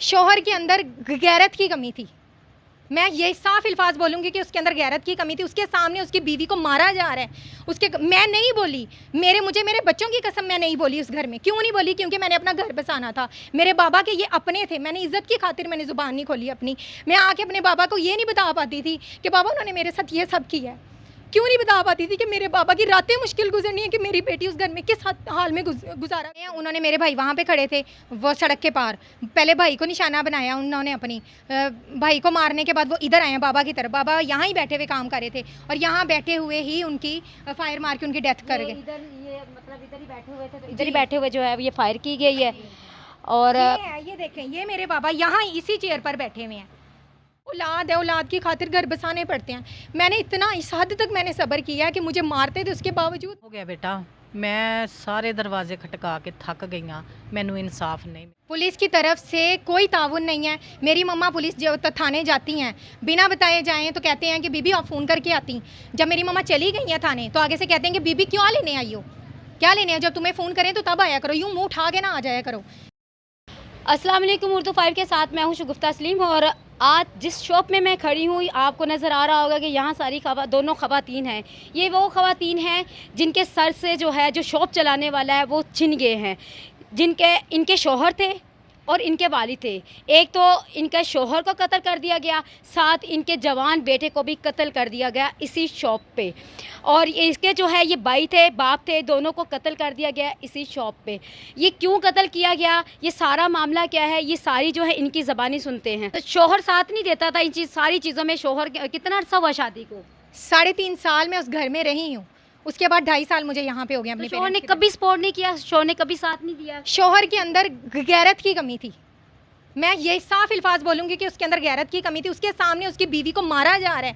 शौहर के अंदर गैरत की कमी थी। मैं ये साफ अल्फाज बोलूँगी कि उसके अंदर गैरत की कमी थी। उसके सामने उसकी बीवी को मारा जा रहा है। मैं नहीं बोली, मेरे बच्चों की कसम मैं नहीं बोली उस घर में। क्यों नहीं बोली? क्योंकि मैंने अपना घर बसाना था। मेरे बाबा के ये अपने थे, मैंने इज्जत की खातिर मैंने ज़ुबान नहीं खोली अपनी। मैं आके अपने बाबा को ये नहीं बता पाती थी कि बाबा उन्होंने मेरे साथ ये सब किया है। क्यों नहीं बता पाती थी कि मेरे बाबा की रातें मुश्किल गुजरनी है कि मेरी बेटी उस घर में किस हाल में गुजारा है। उन्होंने मेरे भाई वहाँ पे खड़े थे, वो सड़क के पार, पहले भाई को निशाना बनाया उन्होंने अपनी, भाई को मारने के बाद वो इधर आए बाबा की तरफ। बाबा यहाँ ही बैठे हुए काम कर रहे थे और यहाँ बैठे हुए ही उनकी फायर मार के उनकी डेथ कर गए। इधर ही बैठे हुए थे, तो इधर ही बैठे हुए जो है ये फायर की गई है। और ये देखें, ये मेरे बाबा यहाँ इसी चेयर पर बैठे हुए हैं। औलाद है, औलाद की खातिर घर बसाने पड़ते हैं। मैंने इतना इस हद तक मैंने सब्र किया कि मुझे मारते थे, उसके बावजूद हो गया बेटा, मैं सारे दरवाजे खटका के थक गई हाँ, मैनू इंसाफ नहीं। पुलिस की तरफ से कोई ताउन नहीं है। मेरी मम्मा पुलिस जो थाने जाती हैं, बिना बताए जाएं तो कहते हैं कि बीबी आप फ़ोन करके आती। जब मेरी मम्मा चली गई हैं थाने तो आगे से कहते हैं कि बीबी क्यों लेने आई हो, क्या लेने हो? जब तुम्हें फ़ोन करें तो तब आया करो, यूँ मुँह उठा के ना आ जाया करो। अस्सलाम वालेकुम, उर्दू 5 के साथ मैं हूं शगुफ्ता सलीम। और आज जिस शॉप में मैं खड़ी हूं आपको नज़र आ रहा होगा कि यहाँ सारी दोनों ख़वातीन हैं। ये वो ख़वातीन हैं जिनके सर से जो है जो शॉप चलाने वाला है वो छिन गए हैं, इनके शौहर थे और इनके वालिद थे। एक तो इनके शौहर को कत्ल कर दिया गया, साथ इनके जवान बेटे को भी कत्ल कर दिया गया इसी शॉप पे। और इसके जो है ये भाई थे, बाप थे, दोनों को कत्ल कर दिया गया इसी शॉप पे। ये क्यों कत्ल किया गया, ये सारा मामला क्या है, ये सारी जो है इनकी ज़बानी सुनते हैं। तो शौहर साथ नहीं देता था सारी चीज़ों में। शौहर कितना अर्सा हुआ शादी को? 3.5 साल मैं उस घर में रही हूँ। उसके बाद 2.5 साल मुझे यहाँ पे हो गया। अपने शौहर ने कभी सपोर्ट नहीं किया, शौहर ने कभी साथ नहीं दिया? शौहर के अंदर गैरत की कमी थी। मैं ये साफ अल्फाज बोलूँगी कि उसके अंदर गैरत की कमी थी। उसके सामने उसकी बीवी को मारा जा रहा है।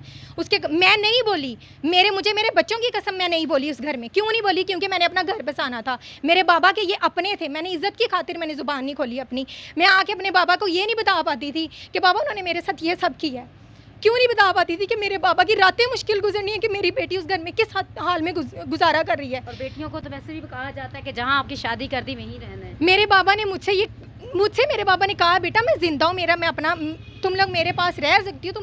मैं नहीं बोली, मेरे बच्चों की कसम मैं नहीं बोली उस घर में। क्यों नहीं बोली? क्योंकि मैंने अपना घर बसाना था। मेरे बाबा के ये अपने थे, मैंने इज्जत की खातिर मैंने ज़ुबान नहीं खोली अपनी। मैं आके अपने बाबा को ये नहीं बता पाती थी कि बाबा उन्होंने मेरे साथ ये सब किया है। क्यों नहीं बता पाती थी कि मेरे बाबा की रातें मुश्किल गुजरनी है कि मेरी बेटी उस घर में किस हाल में गुजारा कर रही है। और बेटियों को तो वैसे भी कहा जाता है कि जहाँ आपकी शादी कर दी वहीं रहना है। मेरे बाबा ने कहा बेटा मैं जिंदा हूँ, मैं अपना, तुम लोग मेरे पास रह सकती हो,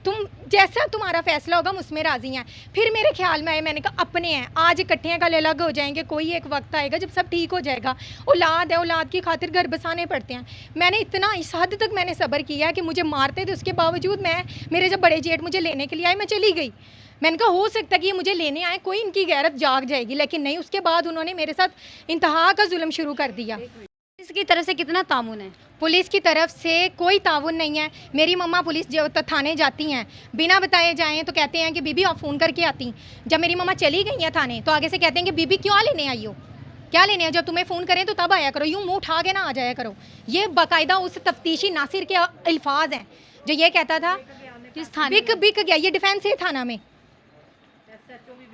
तुम जैसा तुम्हारा फैसला होगा मुझमें राजी हैं। फिर मेरे ख्याल में आए, मैंने कहा अपने हैं, आज इकट्ठे हैं कल अलग हो जाएंगे। कोई एक वक्त आएगा जब सब ठीक हो जाएगा। औलाद है, औलाद की खातिर घर बसाने पड़ते हैं। मैंने इतना इस हद तक मैंने सब्र किया कि मुझे मारते थे, उसके बावजूद मेरे जब बड़े जेठ मुझे लेने के लिए आए मैं चली गई। मैंने कहा हो सकता है कि ये मुझे लेने आए, कोई इनकी गैरत जाग जाएगी, लेकिन नहीं। उसके बाद उन्होंने मेरे साथ इंतहा का जुल्म शुरू कर दिया। इसकी तरफ से कितना तामुन है? पुलिस की तरफ से कोई ताउन नहीं है। मेरी मम्मा पुलिस जो थाने जाती हैं, बिना बताए जाएं तो कहते हैं कि बीबी आप फ़ोन करके आती। जब मेरी मम्मा चली गई हैं थाने तो आगे से कहते हैं कि बीबी क्यों लेने आई हो, क्या लेने हो? जब तुम्हें फ़ोन करें तो तब आया करो, यूँ मुँह उठा के ना आ जाया करो। ये बाकायदा उस तफ्तीशी नासिर के अल्फाज हैं जो ये कहता था। किस थाने? बिक गया, ये डिफेंस है थाना में।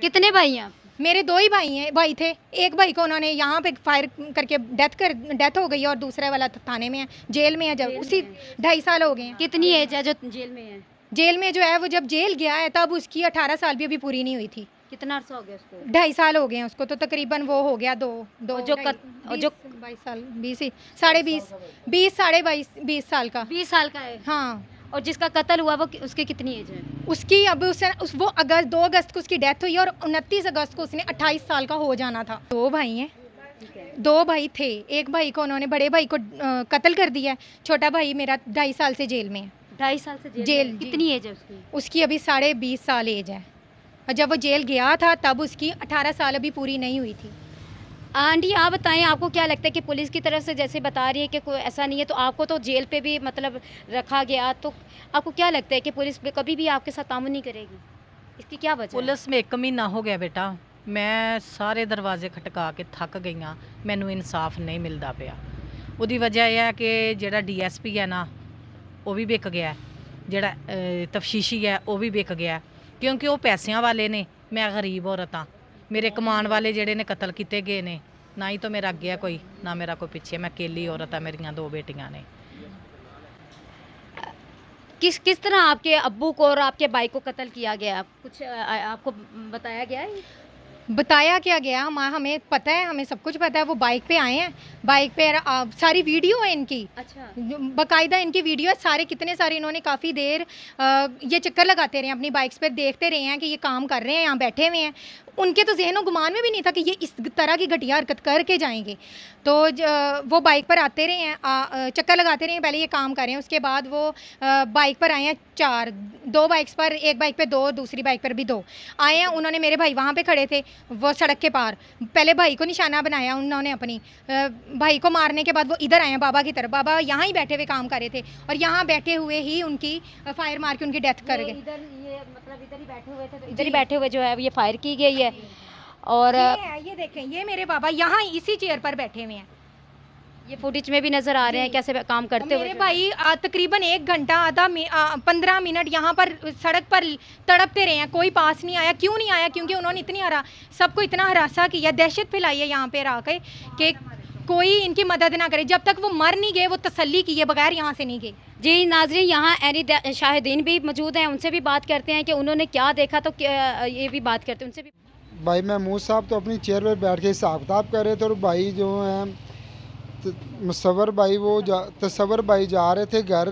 कितने भाई हैं आप? मेरे 2 ही भाई थे। एक भाई को उन्होंने यहाँ पे फायर करके डेथ हो गई और दूसरे वाला थाने में है, जेल में है। जब उसी 2.5 साल हो गए हैं। कितनी एज है जो जेल में है? जेल में जो है वो जब जेल गया है तब उसकी 18 साल भी अभी पूरी नहीं हुई थी। कितना अर्सा हो गया उसको? 2.5 साल हो गए हैं उसको, तो तकरीबन वो हो गया दो 22 साल, 20 ही, साढ़े 20 साढ़े 22 साल का। 20 साल का है। हाँ। और जिसका कत्ल हुआ वो उसकी कितनी एज है? उसकी अब वो 2 अगस्त को उसकी डेथ हुई और 29 अगस्त को उसने 28 साल का हो जाना था। 2 भाई हैं, 2 भाई थे। एक भाई को उन्होंने, बड़े भाई को कत्ल कर दिया है। छोटा भाई मेरा 2.5 साल से जेल में है। 2.5 साल से जेल? कितनी एज है उसकी? उसकी अभी साढ़े 20 साल एज है और जब वो जेल गया था तब उसकी 18 साल अभी पूरी नहीं हुई थी। आंटी आप बताएं, आपको क्या लगता है कि पुलिस की तरफ से जैसे बता रही है कि कोई ऐसा नहीं है, तो आपको तो जेल पे भी मतलब रखा गया, तो आपको क्या लगता है कि पुलिस कभी भी आपके साथ तामुन नहीं करेगी? इसकी क्या वजह है? पुलिस में 1 महीना हो गया बेटा, मैं सारे दरवाजे खटका के थक गई हाँ, मैनू इंसाफ नहीं मिलता पिया। ਉਹਦੀ वजह यह है कि ਜਿਹੜਾ DSP है ना वो भी विक गया, ਜਿਹੜਾ तफशीशी है वो भी विक गया, क्योंकि वो पैसों वाले ने, मैं गरीब औरत हाँ। मेरे कमान वाले जेडे ने कत्ल किए गए ने, ना ही तो मेरा अगे कोई ना मेरा कोई पिछे, मैं अकेली औरत है, मेरिया 2 बेटियां ने। किस तरह आपके अब्बू को और आपके भाई को कत्ल किया गया, कुछ आपको बताया गया है? बताया क्या गया, हमें पता है, हमें सब कुछ पता है। वो बाइक पे आए हैं, बाइक पे सारी वीडियो है इनकी, अच्छा। बाकायदा इनकी वीडियो है सारे, कितने सारे इन्होंने काफ़ी देर ये चक्कर लगाते रहे हैं अपनी बाइक्स पे, देखते रहे हैं कि ये काम कर रहे हैं, यहाँ बैठे हुए हैं। उनके तो जहनो गुमान में भी नहीं था कि ये इस तरह की घटिया हरकत करके जाएंगे। तो वो बाइक पर आते रहे हैं, चक्कर लगाते रहे हैं, पहले ये काम कर रहे हैं, उसके बाद वो बाइक पर आए हैं 4, 2 बाइक्स पर, एक बाइक पे 2, दूसरी बाइक पर भी 2 आए हैं। उन्होंने, मेरे भाई वहाँ पे खड़े थे वो सड़क के पार, पहले भाई को निशाना बनाया उन्होंने अपनी, भाई को मारने के बाद वो इधर आए हैं बाबा की तरफ, बाबा यहाँ ही बैठे हुए काम कर रहे थे और यहाँ बैठे हुए ही उनकी फायर मार के उनकी डेथ कर गए। इधर ये मतलब इधर ही बैठे हुए थे, तो इधर ही बैठे हुए जो है ये फायर की गई है। और ये देखें, ये मेरे बाबा यहाँ इसी चेयर पर बैठे हुए हैं। ये फुटेज में भी नजर आ रहे हैं कैसे काम करते हुए। मेरे भाई तकरीबन 1 घंटा, आधा 15 मिनट यहाँ पर सड़क पर तड़पते रहे हैं, कोई पास नहीं आया। क्यों नहीं आया? क्योंकि उन्होंने सबको इतना हरासा किया, दहशत फैलाई है यहाँ पे आके कि कोई इनकी मदद ना करे। जब तक वो मर नहीं गए, वो तसल्ली किए बगैर यहाँ से नहीं गए। जी नाजरीन, यहाँ एनी शाहिदीन भी मौजूद हैं, उनसे भी बात करते हैं कि उन्होंने क्या देखा, तो ये भी बात करते हैं उनसे भी। भाई महमूद साहब तो अपनी चेयर पर बैठ के हिसाब किताब कर रहे थे और भाई जो हैं मुसव्वर भाई, वो तसव्वर भाई जा रहे थे घर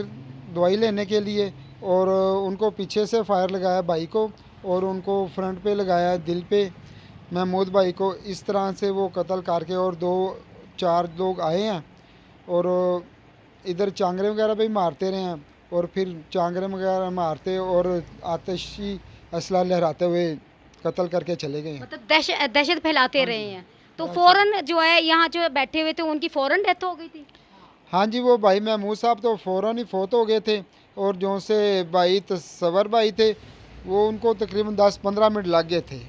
दवाई लेने के लिए और उनको पीछे से फायर लगाया भाई को और उनको फ्रंट पे लगाया दिल पे महमूद भाई को। इस तरह से वो कत्ल करके, और 2-4 लोग आए हैं और इधर चांगरे वगैरह भी मारते रहे हैं और फिर चांगरे वगैरह मारते और आतिशी असला लहराते हुए कत्ल करके चले गए। मतलब दहशत फैलाते रहे हैं। तो फौरन जो है यहाँ जो बैठे हुए थे उनकी फौरन डेथ हो गई थी। हाँ जी, वो भाई महमूद साहब तो फ़ौरन ही फोत हो गए थे और जो से भाई तसव्वर भाई थे वो उनको तकरीबन 10-15 मिनट लग गए थे।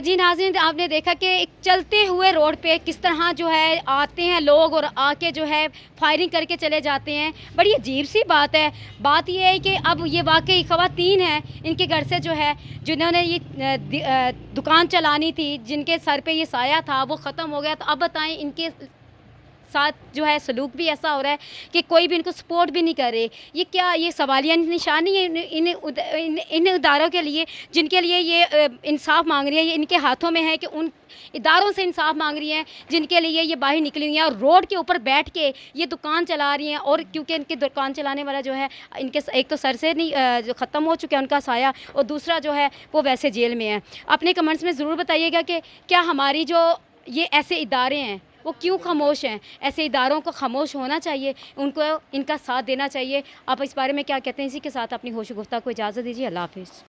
जी नाज़रीन, आपने देखा कि एक चलते हुए रोड पे किस तरह जो है आते हैं लोग और आके जो है फायरिंग करके चले जाते हैं। बड़ी अजीब सी बात है। बात ये है कि अब ये वाकई ख़वातीन हैं, इनके घर से जो है जिन्होंने ये दुकान चलानी थी, जिनके सर पे ये साया था, वो ख़त्म हो गया। तो अब बताएं इनके साथ जो है सलूक भी ऐसा हो रहा है कि कोई भी इनको सपोर्ट भी नहीं करे। ये क्या, ये सवालिया निशानी है इन इदारों के लिए जिनके लिए ये इंसाफ मांग रही है। ये इनके हाथों में है कि उन इदारों से इंसाफ मांग रही हैं जिनके लिए ये बाहर निकली हुई हैं और रोड के ऊपर बैठ के ये दुकान चला रही हैं। और क्योंकि इनके दुकान चलाने वाला जो है, इनके एक तो सर से नहीं जो ख़त्म हो चुका है उनका साया, और दूसरा जो है वो वैसे जेल में है। अपने कमेंट्स में ज़रूर बताइएगा कि क्या हमारी जो ये ऐसे इदारे हैं वो क्यों खामोश हैं। ऐसे इदारों को खामोश होना चाहिए, उनको इनका साथ देना चाहिए। आप इस बारे में क्या कहते हैं? इसी के साथ अपनी होश गुफ्ता को इजाज़त दीजिए। अल्लाह हाफ़िज़।